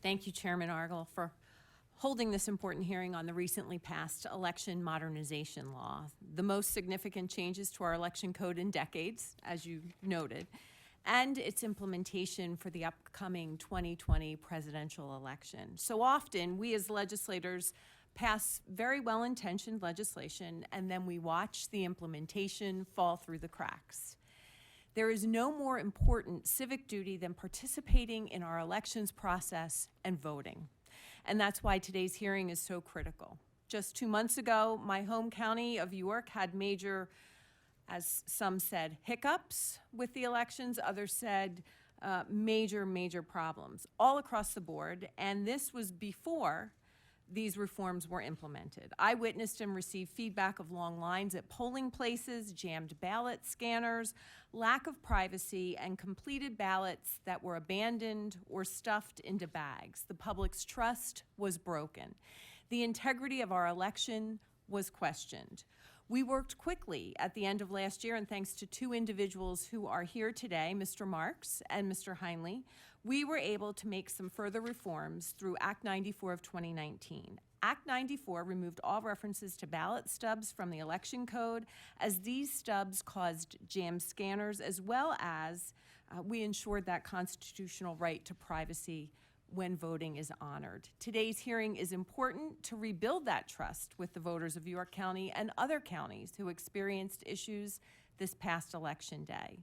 Thank you, Chairman Argel, for holding this important hearing on the recently passed election modernization law, the most significant changes to our election code in decades, as you noted, and its implementation for the upcoming 2020 presidential election. So often, we as legislators pass very well-intentioned legislation, and then we watch the implementation fall through the cracks. There is no more important civic duty than participating in our elections process and voting. And that's why today's hearing is so critical. Just 2 months ago, my home county of York had major, as some said, hiccups with the elections. Others said major problems all across the board. And this was before these reforms were implemented. I witnessed and received feedback of long lines at polling places, jammed ballot scanners, lack of privacy, and completed ballots that were abandoned or stuffed into bags. The public's trust was broken. The integrity of our election was questioned. We worked quickly at the end of last year, and thanks to two individuals who are here today, Mr. Marks and Mr. Heinley, we were able to make some further reforms through Act 94 of 2019. Act 94 removed all references to ballot stubs from the election code, as these stubs caused jammed scanners, as well as we ensured that constitutional right to privacy when voting is honored. Today's hearing is important to rebuild that trust with the voters of York County and other counties who experienced issues this past election day.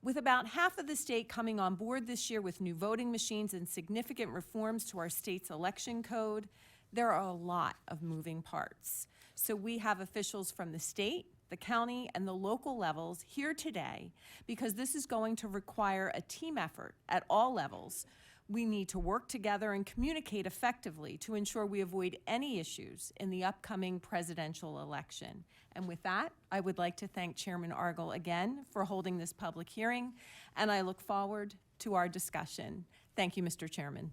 With about half of the state coming on board this year with new voting machines and significant reforms to our state's election code, there are a lot of moving parts. So we have officials from the state, the county, and the local levels here today because this is going to require a team effort at all levels. We need to work together and communicate effectively to ensure we avoid any issues in the upcoming presidential election. And with that, I would like to thank Chairman Argel again for holding this public hearing, and I look forward to our discussion. Thank you, Mr. Chairman.